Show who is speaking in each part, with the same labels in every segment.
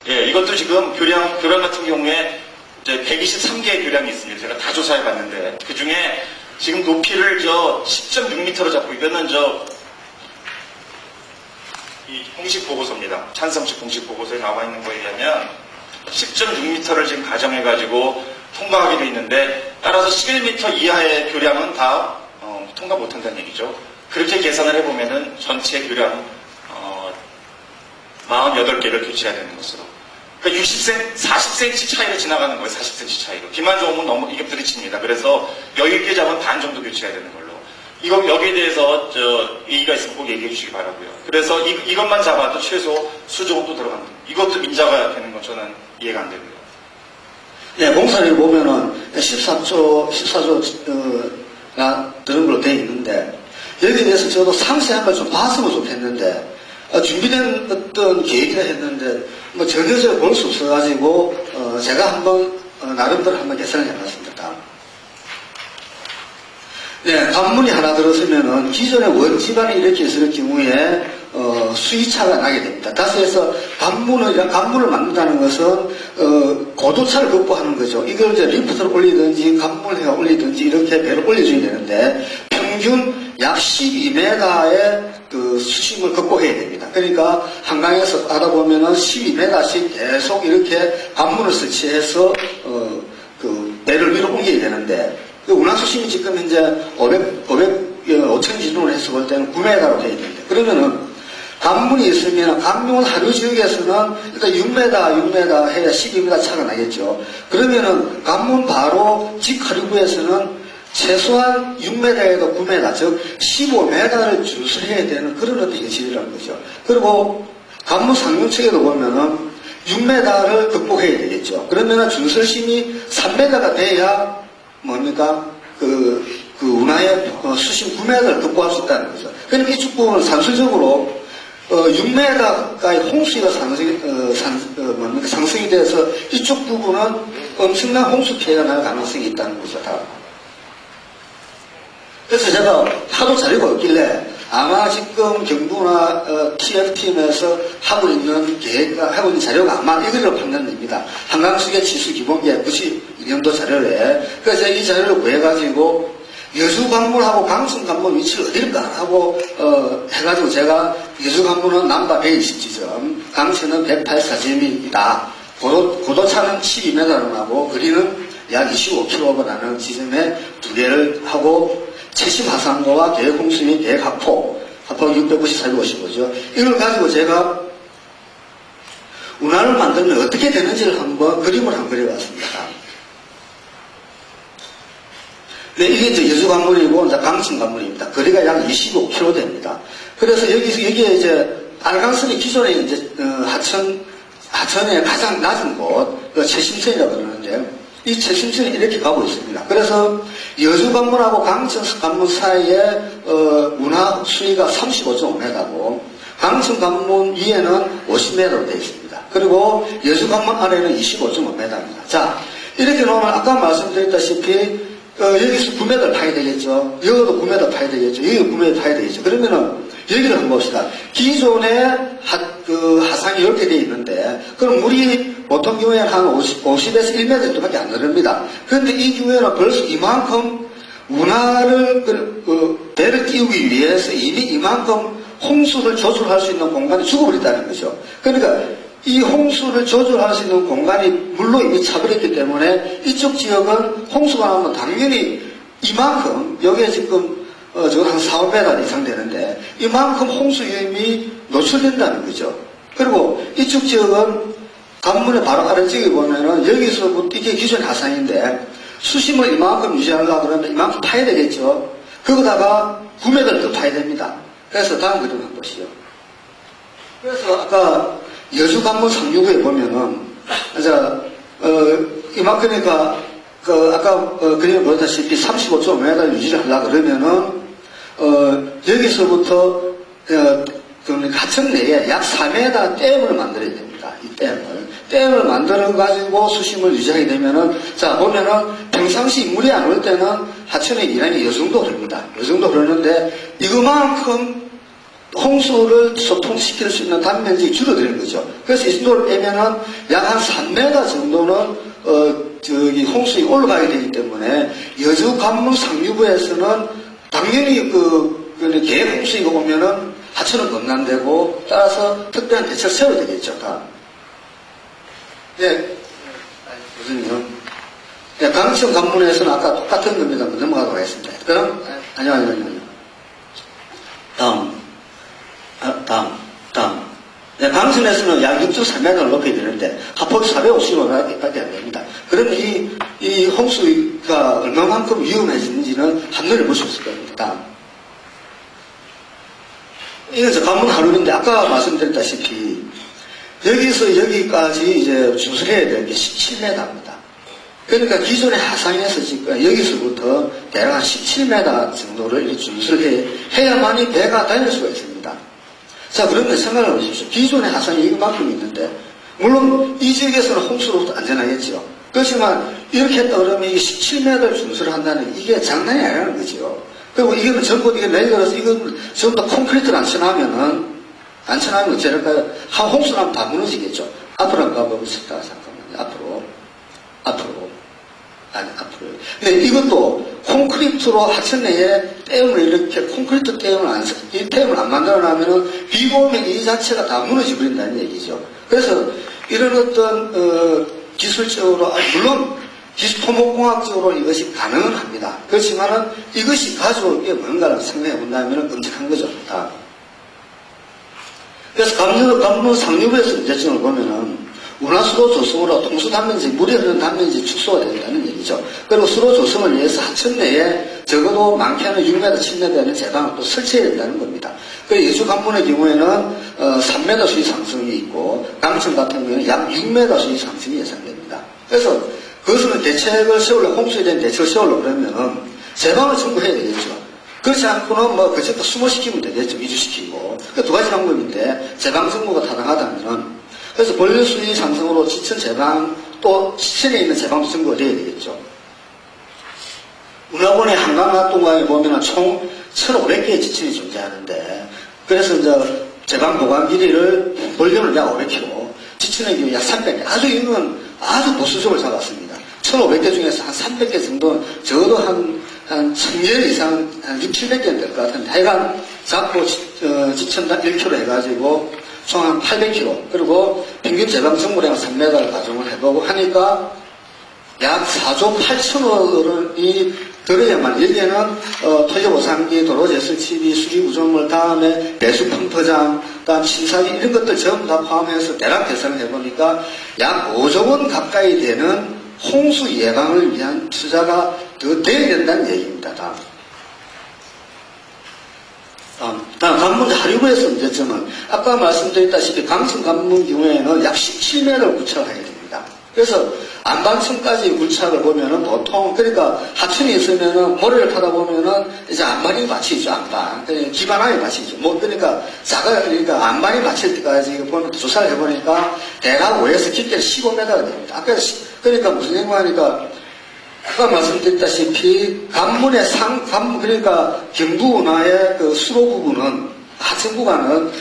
Speaker 1: 예, 이것도 지금 교량 같은 경우에 이제 123개의 교량이 있습니다. 제가 다 조사해 봤는데, 그 중에 지금 높이를 10.6m로 잡고, 이거는 이 공식 보고서입니다. 찬성식 공식 보고서에 나와 있는 거에 의하면 10.6m를 지금 가정해가지고 통과하게 돼 있는데, 따라서 11m 이하의 교량은 다 통과 못한다는 얘기죠. 그렇게 계산을 해보면은 전체 교량 48개를 교체해야 되는 것으로. 그러니까 40cm 차이로 지나가는 거예요. 40cm 차이로. 비만 좋으면 너무 이게 부딪힙니다. 그래서 여유 있게 잡으면 반 정도 교체해야 되는 걸로. 여기에 대해서 얘기가 있으면 꼭 얘기해 주시기 바라고요. 그래서 이것만 잡아도 최소 수조도 들어간다. 이것도 민자가 되는 건 저는 이해가 안 되고요.
Speaker 2: 네, 공사를 보면은 14조가 들은 걸로 되어 있는데, 여기에 대해서 저도 상세한 걸 좀 봤으면 좋겠는데, 준비된 어떤 계획이라 했는데, 전혀 볼 수 없어가지고, 제가 나름대로 한번 계산을 해봤습니다. 네, 관문이 하나 들어서면은 기존의 원지반이 이렇게 있을 경우에 수위차가 나게 됩니다. 다시 해서 관문을 만든다는 것은 고도차를 극복하는 거죠. 이걸 이제 리프트를 올리든지 관문을 올리든지 이렇게 배를 올려줘야 되는데, 평균 약 12m의 그 수심을 극복해야 됩니다. 그러니까 한강에서 하다 보면은 12m씩 계속 이렇게 관문을 설치해서 그 배를 위로 옮겨야 되는데, 그 운하수심이 지금 현재 5천 기준으로 해서 볼 때는 9m로 되어 있는데, 그러면은 관문이 있으면 관문 하류 지역에서는 일단 6m 해야 12m 차가 나겠죠. 그러면은 관문 바로 직하류구에서는 최소한 6m에도 9m, 즉 15m를 준수해야 되는 그런 어떤 현실이라는 거죠. 그리고 관문 상류측에도 보면은 6m를 극복해야 되겠죠. 그러면은 준설심이 3m가 돼야 뭡니까? 그 운하의 수심 9m를 극복할 수 있다는 거죠. 그러니까 이쪽 부분은 산술적으로 6m까지 홍수가 상승이 돼서 이쪽 부분은 엄청난 홍수 피해가 날 가능성이 있다는 거죠. 다. 그래서 제가 하도 자료가 없길래 아마 지금 경부나 TF팀에서 하고 있는 자료가 아마 이거로 판단됩니다. 한강수계 지수 기본계 92년도 자료에. 그래서 이 자료를 구해가지고 여주관문하고 강승관문 위치를 어딜까 하고 해가지고 제가 여주관문은 남바 120지점, 강천은 184점이다. 고도차는 12m로 나고 거리는 약 25km가 나는 지점에 두 개를 하고 최심 하상도와 계획 홍수 및 계획 하포 690, 455죠. 이걸 가지고 제가 운하를 만들면 어떻게 되는지를 한번 그림을 한번 그려봤습니다. 네, 이게 이제 여주관문이고 강천관문입니다. 거리가 약 25km 됩니다. 그래서 여기에 이제 알강선이 기존에 이제 하천의 가장 낮은 곳, 최심선이라고 그러는데, 이 최심선이 이렇게 가고 있습니다. 그래서 여주관문하고 강천관문 사이에 운하 수위가 35.5m고 강천관문 위에는 50m로 되어 있습니다. 그리고 여주관문 아래는 25.5m입니다. 자, 이렇게 놓으면 아까 말씀드렸다시피 여기서 9m 파야 되겠죠. 여기도 9m 파야 되겠죠. 여기도 9m 파야 되겠죠. 그러면은 여기를 한번 봅시다. 기존에 하상이 이렇게 되어 있는데, 그럼 물이 보통 경우에는 한 50에서 1m 정도밖에 안 흐릅니다. 그런데 이 경우에는 벌써 이만큼 운하를, 배를 띄우기 위해서 이미 이만큼 홍수를 조절할 수 있는 공간이 죽어버렸다는 거죠. 그러니까 이 홍수를 조절할 수 있는 공간이 물로 이미 차버렸기 때문에 이쪽 지역은 홍수가 나면 당연히 이만큼, 여기에 지금 저거 한 4, 5m 이상 되는데 이만큼 홍수 위험이 노출된다는 거죠. 그리고 이쪽 지역은 관문의 바로 아래쪽에 보면은 여기서부터 이게 기존 하상인데 수심을 이만큼 유지하려고 그러면 이만큼 파야 되겠죠. 거기다가 9m를 더 파야 됩니다. 그래서 다음 그림 한번 보시죠. 그래서 아까 여주관문 상류구에 보면은 이만큼이니까 아까 그림을 보다시피 35.5m 유지를 하려고 그러면은 여기서부터 하천 내에 약 4m 댐을 만들어야 됩니다. 이 댐을 만들어가지고 수심을 유지하게 되면은, 자, 보면은 평상시 물이 안 올 때는 하천의 이란이 이 정도 흐릅니다. 이 정도 흐르는데, 이거만큼 홍수를 소통시킬 수 있는 단면적이 줄어드는 거죠. 그래서 이 정도를 빼면은 약 한 3m 정도는 저기 홍수가 올라가게 되기 때문에 여주 관문 상류부에서는 당연히 계획 홍수가 오면은 하천은 범람되고 따라서 특별한 대책을 세워야 되겠죠. 다. 네, 무슨요? 네, 강천 관문에서는 아까 똑같은 겁니다. 넘어가도록 하겠습니다. 그럼 아니요. 다음. 네, 강천에서는 약 6.3m를 높여야 되는데, 하폭이 450m밖에 안 됩니다. 그러면 이 홍수가 얼마만큼 위험해지는지는 한눈에 볼 수 있을 겁니다. 다음. 이건 저 관문 하루인데, 아까 말씀드렸다시피, 여기서 여기까지 이제 주술해야 되는 게 17m입니다. 그러니까 기존의 하상에서 지금 여기서부터 대략 한 17m 정도를 준수해야만이 배가 다닐 수가 있습니다. 자, 그러면 생각을 해보십시오. 기존의 하상이 이만큼 있는데, 물론 이 지역에서는 홍수로부터 안전하겠죠. 그렇지만 이렇게 했다 그러면 이게 17m를 준수를 한다는 이게 장난이 아니라는 거죠. 그리고 이거는 전부 이게 내려가서 이건 전부 다 콘크리트를 안 쳐놓으면 어찌할까요? 한 홍수 나면 다 무너지겠죠. 앞으로 한번 가보겠습니다. 잠깐만요. 앞으로. 근데 이것도 콘크리트로 하천 내에 댐을 이렇게 콘크리트 댐을 안 만들어놔면은 비가 오면 이 자체가 다 무너져버린다는 얘기죠. 그래서 이런 어떤, 기술적으로, 물론 토목공학적으로 이것이 가능은 합니다. 그렇지만은 이것이 가져올 게 뭔가를 생각해 본다면 끔찍한 거죠. 다. 그래서 관문 상류부에서 문제점을 보면은 운하수도 조성으로 통수 단면지, 물이 흐르는 단면지 축소가 된다는 얘기죠. 그리고 수도 조성을 위해서 하천 내에 적어도 많게는 6m, 7m 되는 제방을 또 설치해야 된다는 겁니다. 그 여주 관문의 경우에는 3m 수위 상승이 있고 강천 같은 경우에는 약 6m 수위 상승이 예상됩니다. 그래서 그것은 대책을 세우려고, 홍수에 대한 대책을 세우려고 그러면은 제방을 청구해야 되겠죠. 그렇지 않고는 그쪽도 수모시키면 되겠죠. 이주시키고. 그 두 가지 방법인데 제방 정보가 타당하다면은 그래서 본류 수위 상승으로 지천 제방, 또 지천에 있는 제방도 증거가 되어야 되겠죠. 운하본의 한강합동강에 보면 총 1,500개의 지천이 존재하는데, 그래서 이제 제방 보관 길이를, 볼륨을 약 500km, 지천의 경우 약 300개. 이건 아주 보수적으로 잡았습니다. 1,500개 중에서 한 300개 정도, 적어도 한 1,000개 이상, 한 6, 700개는 될 것 같은데, 하여간 잡고 지천당 1km 해가지고, 총 한 800km, 그리고 평균 제방 정물량 3m를 가정을 해보고 하니까 약 4조 8천억이 들어야만, 여기에는 토지보상비, 도로제설치비, 수리구조물, 다음에 배수 펌프장, 다음 심사비 이런 것들 전부 다 포함해서 대략 계산을 해보니까 약 5조 원 가까이 되는 홍수 예방을 위한 투자가 더 돼야 된다는 얘기입니다. 다음 관문 하류부에서 문제점은 아까 말씀드렸다시피 강천 관문 경우에는 약 17m를 구착을 해야 됩니다. 그래서 안반천까지 구착을 보면은 보통, 그러니까 하천이 있으면은 모래를 타다 보면은 이제 안반이 맞히죠. 안반. 그러니까 기반함이 맞히죠. 그러니까 그러니까 안반이 맞힐 때까지 보면 조사를 해보니까 대략 5에서 깊게는 15m가 됩니다. 그러니까 무슨 얘기하니까 아까 말씀드렸다시피 관문의 그러니까 경부운하의 그 수로 부분은, 하천 구간은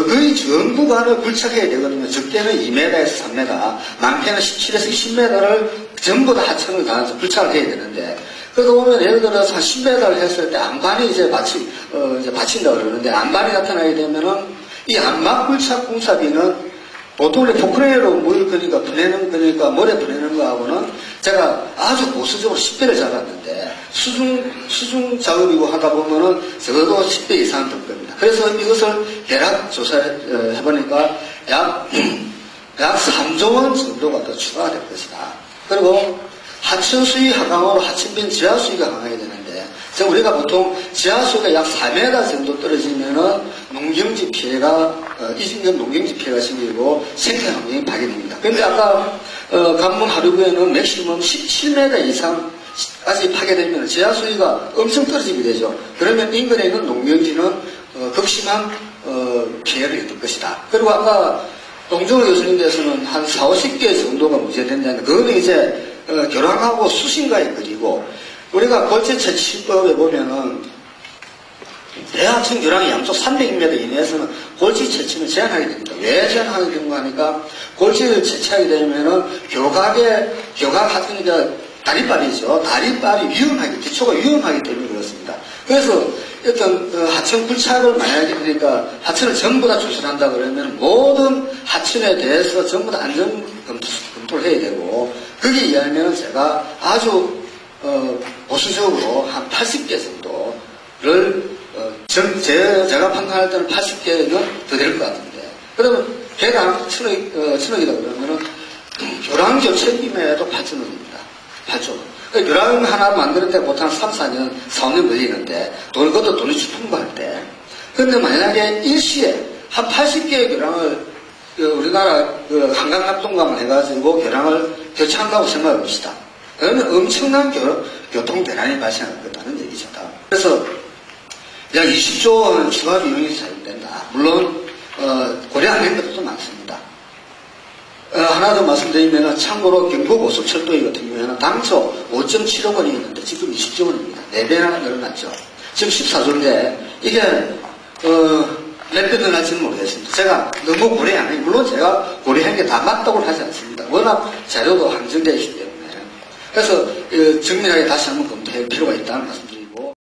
Speaker 2: 거의 전 구간을 굴착해야 되거든요. 적게는 2m에서 3m, 많게는 17에서 20m를 전부 다 하천을 다 굴착을 해야 되는데, 그러다 보면 예를 들어서 한 10m를 했을 때 안반이 이제 받친다고 그러는데, 안반이 나타나게 되면은 이 안반 굴착 공사비는 보통 우리 포크레인으로 물 그러니까 모래 보내는 거하고는 제가 아주 보수적으로 10배를 잡았는데, 수중 작업이고 하다 보면은 적어도 10배 이상 될 겁니다. 그래서 이것을 대략 조사해보니까 약 3조 원 정도가 더 추가가 될 것이다. 그리고 하천 수위 하강으로 하천변 지하 수위가 강하게 되는데, 우리가 보통 지하 수위가 약 4m 정도 떨어지면은 농경지 피해가, 이중경 농경지 피해가 생기고 생태 환경이 파괴됩니다. 그런데 아까 관문 하류부에는 맥시멈 17m 이상까지 파괴되면 지하 수위가 엄청 떨어지게 되죠. 그러면 인근에 있는 농경지는 극심한 피해를 입을 것이다. 그리고 아까 동정호 교수님께서는 한 4, 50개 정도가 문제된다는데, 그거는 이제 결항하고 수신가에 그리고, 우리가 골재 채취법에 보면은 대하천 교량이 양쪽 300m 이내에서는 골지 채취는 제한하게 됩니다. 왜 제한하게 되는가 하니까 골지를 채취하게 되면은 교각 하천이가 다리빨이죠. 다리빨이 위험하게, 기초가 위험하기 때문에 그렇습니다. 그래서 어떤 하천 굴착을 만약에 그러니까 하천을 전부 다 조성한다 그러면 모든 하천에 대해서 전부 다 안전 검토를 해야 되고 거기에 의하면 제가 아주 보수적으로 한 80개 정도를 제가 판단할 때는 80개는 더 될 것 같은데 그러면 개당 1,000억이다 그러면은 교량 교체비에도 8,000원입니다. 8,000원. 교량 하나 만드는데 보통 한 3, 4년, 4년 걸리는데 그것도 돈이 충분할 때 근데 만약에 일시에 한 80개의 교량을 우리나라 한강합동강을 해가지고 교량을 교체한다고 생각해 봅시다. 그러면 엄청난 교통 대란이 발생할 거다는 얘기죠. 그래서 약 20조 원 추가 비용이 사용된다. 물론 고려 안 한 것도 많습니다. 하나 더 말씀드리면 참고로 경부고속철도 같은 경우에는 당초 5.7억 원이었는데 지금 20조 원입니다. 4배나 늘어났죠. 지금 14조인데 이게 몇 배 늘어날지는 모르겠습니다. 제가 너무 고려 안 해요. 물론 제가 고려한 게 다 맞다고 하지 않습니다. 워낙 자료도 한정되어 있기 때문에. 그래서 정밀하게 다시 한번 검토할 필요가 있다는 말씀.